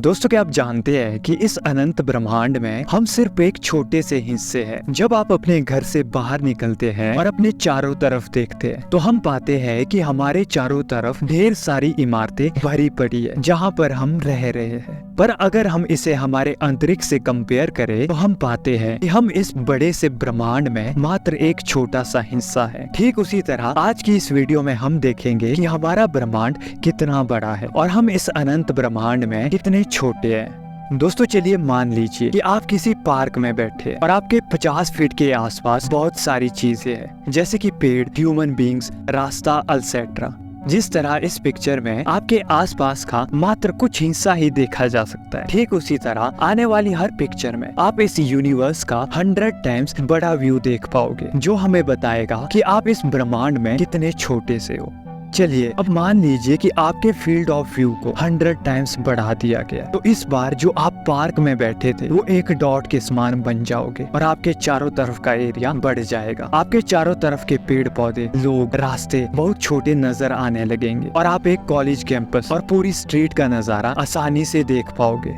दोस्तों, क्या आप जानते हैं कि इस अनंत ब्रह्मांड में हम सिर्फ एक छोटे से हिस्से हैं। जब आप अपने घर से बाहर निकलते हैं और अपने चारों तरफ देखते हैं तो हम पाते हैं कि हमारे चारों तरफ ढेर सारी इमारतें भरी पड़ी है जहाँ पर हम रह रहे हैं। पर अगर हम इसे हमारे अंतरिक्ष से कंपेयर करें तो हम पाते हैं कि हम इस बड़े से ब्रह्मांड में मात्र एक छोटा सा हिस्सा है। ठीक उसी तरह आज की इस वीडियो में हम देखेंगे कि हमारा ब्रह्मांड कितना बड़ा है और हम इस अनंत ब्रह्मांड में कितने छोटे हैं। दोस्तों, चलिए मान लीजिए कि आप किसी पार्क में बैठे और आपके 50 फीट के आसपास बहुत सारी चीजें हैं, जैसे कि पेड़, ह्यूमन बींग्स, रास्ता एटसेट्रा। जिस तरह इस पिक्चर में आपके आसपास का मात्र कुछ हिस्सा ही देखा जा सकता है, ठीक उसी तरह आने वाली हर पिक्चर में आप इस यूनिवर्स का 100 टाइम्स बड़ा व्यू देख पाओगे, जो हमें बताएगा कि आप इस ब्रह्मांड में कितने छोटे से हो। चलिए अब मान लीजिए कि आपके फील्ड ऑफ व्यू को 100 टाइम्स बढ़ा दिया गया, तो इस बार जो आप पार्क में बैठे थे वो एक डॉट के समान बन जाओगे और आपके चारों तरफ का एरिया बढ़ जाएगा। आपके चारों तरफ के पेड़ पौधे, लोग, रास्ते बहुत छोटे नजर आने लगेंगे और आप एक कॉलेज कैंपस और पूरी स्ट्रीट का नजारा आसानी से देख पाओगे।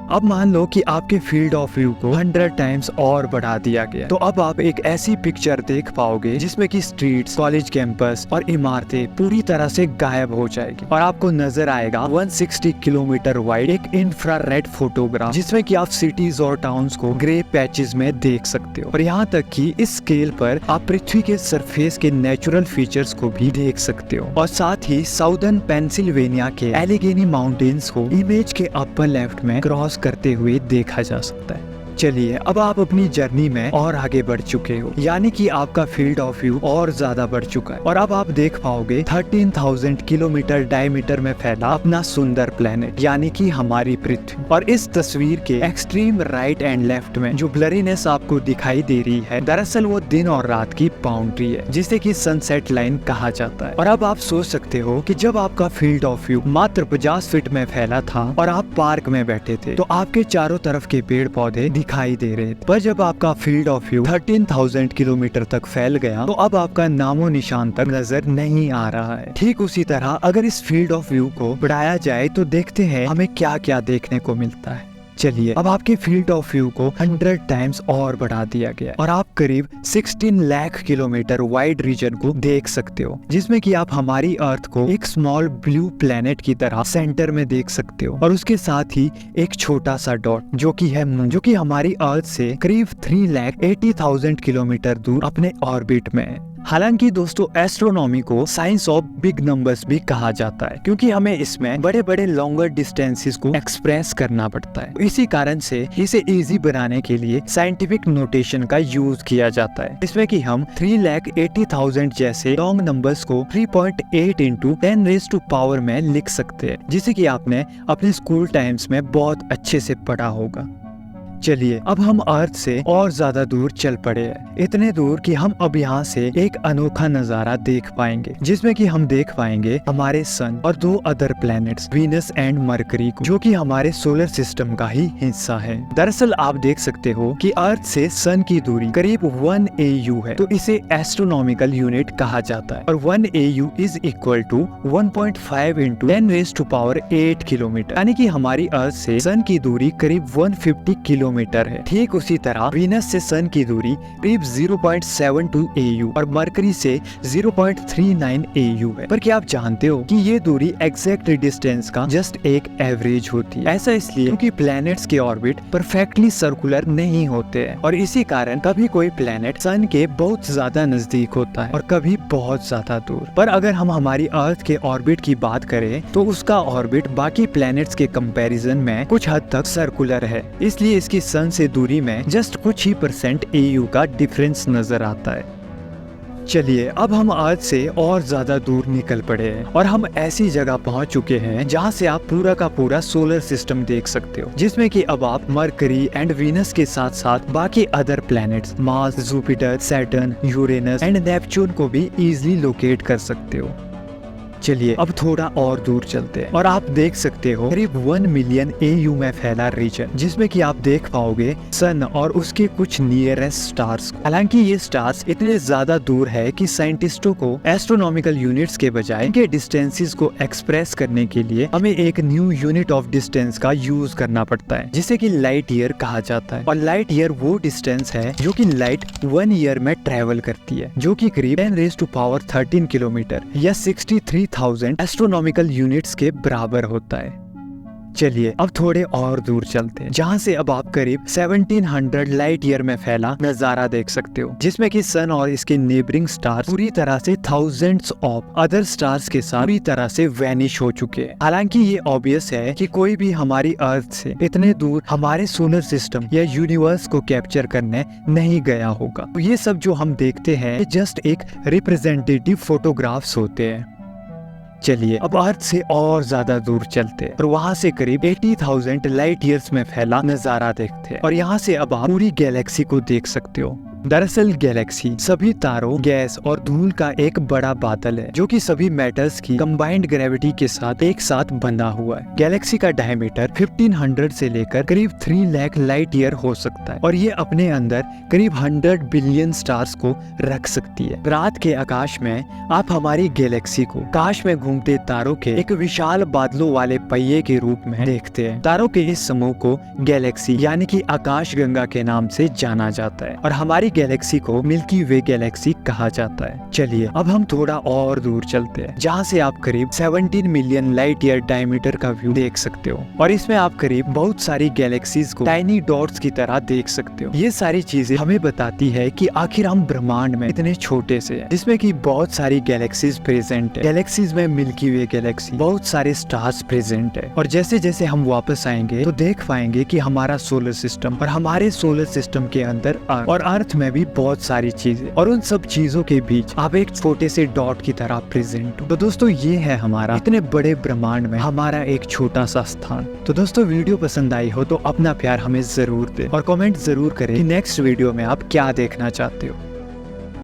अब मान लो कि आपके फील्ड ऑफ व्यू को 100 टाइम्स और बढ़ा दिया गया, तो अब आप एक ऐसी पिक्चर देख पाओगे जिसमें कि स्ट्रीट्स, कॉलेज कैंपस और इमारतें पूरी तरह से गायब हो जाएगी और आपको नजर आएगा 160 किलोमीटर वाइड एक इंफ्रारेड फोटोग्राफ, जिसमें कि आप सिटीज और टाउन्स को ग्रे पैचेस में देख सकते हो और यहाँ तक कि इस स्केल पर आप पृथ्वी के सरफेस के नेचुरल फीचर्स को भी देख सकते हो और साथ ही साउदर्न पेंसिल्वेनिया के एलिगेनी माउंटेन्स को इमेज के अपर लेफ्ट में क्रॉस करते हुए देखा जा सकता है। चलिए अब आप अपनी जर्नी में और आगे बढ़ चुके हो, यानी कि आपका फील्ड ऑफ व्यू और ज्यादा बढ़ चुका है और अब आप देख पाओगे 13,000 किलोमीटर डायमीटर में फैला अपना सुंदर प्लेनेट, यानी कि हमारी पृथ्वी। और इस तस्वीर के एक्सट्रीम राइट एंड लेफ्ट में जो ब्लरीनेस आपको दिखाई दे रही है, दरअसल वो दिन और रात की बाउंड्री है, जिसे कि सनसेट लाइन कहा जाता है। और अब आप सोच सकते हो कि जब आपका फील्ड ऑफ व्यू मात्र 50 फीट में फैला था और आप पार्क में बैठे थे तो आपके चारों तरफ के पेड़ पौधे दिखाई दे रहे थे, पर जब आपका फील्ड ऑफ व्यू 13,000 किलोमीटर तक फैल गया तो अब आपका नामो निशान तक नजर नहीं आ रहा है। ठीक उसी तरह अगर इस फील्ड ऑफ व्यू को बढ़ाया जाए तो देखते हैं हमें क्या क्या देखने को मिलता है। चलिए अब आपके फील्ड ऑफ व्यू को 100 टाइम्स और बढ़ा दिया गया और आप करीब 16 लाख किलोमीटर वाइड रीजन को देख सकते हो, जिसमें कि आप हमारी अर्थ को एक स्मॉल ब्लू प्लेनेट की तरह सेंटर में देख सकते हो और उसके साथ ही एक छोटा सा डॉट जो कि है मून, जो कि हमारी अर्थ से करीब 3,80,000 किलोमीटर दूर अपने ऑर्बिट में है। हालांकि दोस्तों, एस्ट्रोनॉमी को साइंस ऑफ बिग नंबर्स भी कहा जाता है, क्योंकि हमें इसमें बड़े बड़े लॉन्गर डिस्टेंसेस को एक्सप्रेस करना पड़ता है। इसी कारण से इसे इजी बनाने के लिए साइंटिफिक नोटेशन का यूज किया जाता है, इसमें कि हम 3,80,000 जैसे लॉन्ग नंबर्स को 3.8 इंटू 10 रेज़ टू पावर में लिख सकते हैं, जिसे कि आपने अपने स्कूल टाइम्स में बहुत अच्छे से पढ़ा होगा। चलिए अब हम अर्थ से और ज्यादा दूर चल पड़े हैं, इतने दूर कि हम अब यहाँ से एक अनोखा नजारा देख पाएंगे, जिसमें कि हम देख पाएंगे हमारे सन और 2 other planets Venus and mercury को, जो कि हमारे सोलर सिस्टम का ही हिस्सा है। दरअसल आप देख सकते हो कि अर्थ से सन की दूरी करीब 1 AU है, तो इसे एस्ट्रोनॉमिकल यूनिट कहा जाता है और 1 AU is equal to 1.5 into 10 raise to power 8 kilometre, यानी कि हमारी अर्थ से सन की दूरी करीब 150 किलोमीटर है। ठीक उसी तरह वीनस से सन की दूरी करीब 0.72 AU और मरकरी से 0.39 AU है। पर क्या आप जानते हो कि ये दूरी एग्जैक्ट डिस्टेंस का जस्ट एक एवरेज होती है? ऐसा इसलिए क्योंकि प्लैनेट्स के ऑर्बिट परफेक्टली सर्कुलर नहीं होते हैं और इसी कारण कभी कोई प्लैनेट सन के बहुत ज्यादा नजदीक होता है और कभी बहुत ज्यादा दूर। पर अगर हम हमारी अर्थ के ऑर्बिट की बात करें तो उसका ऑर्बिट बाकी प्लैनेट्स के कंपैरिजन में कुछ हद तक सर्कुलर है, इसलिए इसकी सन से दूरी में जस्ट कुछ ही % AU का डिफरेंस नजर आता है। चलिए अब हम अर्थ से और ज्यादा दूर निकल पड़े हैं और हम ऐसी जगह पहुंच चुके हैं जहां से आप पूरा का पूरा सोलर सिस्टम देख सकते हो, जिसमें कि अब आप मरकरी एंड वीनस के साथ साथ बाकी other planets Mars, Jupiter, Saturn, Uranus and Neptune को भी इजीली लोकेट कर सकते हो। चलिए अब थोड़ा और दूर चलते हैं और आप देख सकते हो करीब 1 मिलियन AU में फैला रीजन, जिसमें कि आप देख पाओगे सन और उसके कुछ नियरेस्ट स्टार्स। हालांकि ये स्टार्स इतने ज्यादा दूर है कि साइंटिस्टों को एस्ट्रोनॉमिकल यूनिट्स के बजाय इनके डिस्टेंसेस को एक्सप्रेस करने के लिए हमें एक न्यू यूनिट ऑफ डिस्टेंस का यूज करना पड़ता है, जिसे कि लाइट ईयर कहा जाता है। और लाइट ईयर वो डिस्टेंस है जो कि लाइट 1 ईयर में ट्रेवल करती है, जो कि करीब 10⁻13 किलोमीटर या 63,000 एस्ट्रोनॉमिकल यूनिट्स के बराबर होता है। चलिए अब थोड़े और दूर चलते हैं, जहाँ से अब आप करीब 1700 लाइट ईयर में फैला नजारा देख सकते हो, जिसमें कि सन और इसके नेबरिंग स्टार्स पूरी तरह से थाउजेंड्स ऑफ अदर स्टार्स के साथ पूरी तरह से वैनिश हो चुके हैं। हालांकि ये ऑब्वियस है कि कोई भी हमारी अर्थ से इतने दूर हमारे सोलर सिस्टम या यूनिवर्स को कैप्चर करने नहीं गया होगा। तो ये सब जो हम देखते हैं जस्ट एक रिप्रेजेंटेटिव फोटोग्राफ्स होते हैं। चलिए अब अर्थ से और ज्यादा दूर चलते हैं और वहाँ से करीब 80,000 लाइट ईयर्स में फैला नजारा देखते हैं और यहाँ से अब आप पूरी गैलेक्सी को देख सकते हो। दरअसल गैलेक्सी सभी तारों, गैस और धूल का एक बड़ा बादल है, जो कि सभी मेटल्स की कंबाइंड ग्रेविटी के साथ एक साथ बंधा हुआ है। गैलेक्सी का डायमीटर 1500 से लेकर करीब 3 लाख लाइट ईयर हो सकता है और ये अपने अंदर करीब 100 बिलियन स्टार्स को रख सकती है। रात के आकाश में आप हमारी गैलेक्सी को काश में घूमते तारों के एक विशाल बादलों वाले पहिए के रूप में देखते हैं। तारों के इस समूह को गैलेक्सी यानी कि आकाश गंगा के नाम से जाना जाता है और हमारी गैलेक्सी को मिल्की वे गैलेक्सी कहा जाता है। चलिए अब हम थोड़ा और दूर चलते हैं, जहाँ से आप करीब 17 मिलियन लाइट ईयर डायमीटर का व्यू देख सकते हो और इसमें आप करीब बहुत सारी गैलेक्सीज को टाइनी डॉट्स की तरह देख सकते हो। ये सारी चीजें हमें बताती है कि आखिर हम ब्रह्मांड में इतने छोटे से हैं, जिसमें कि बहुत सारी गैलेक्सीज प्रेजेंट है। गैलेक्सीज में मिल्की वे गैलेक्सी, बहुत सारे स्टार्स प्रेजेंट है और जैसे जैसे हम वापस आएंगे तो देख पाएंगे कि हमारा सोलर सिस्टम और हमारे सोलर सिस्टम के अंदर और अर्थ में भी बहुत सारी चीजें और उन सब चीजों के बीच आप एक छोटे से डॉट की तरह प्रेजेंट हो। तो दोस्तों ये है हमारा इतने बड़े ब्रह्मांड में हमारा एक छोटा सा स्थान। तो दोस्तों वीडियो पसंद आई हो तो अपना प्यार हमें जरूर दे और कमेंट जरूर करें कि नेक्स्ट वीडियो में आप क्या देखना चाहते हो।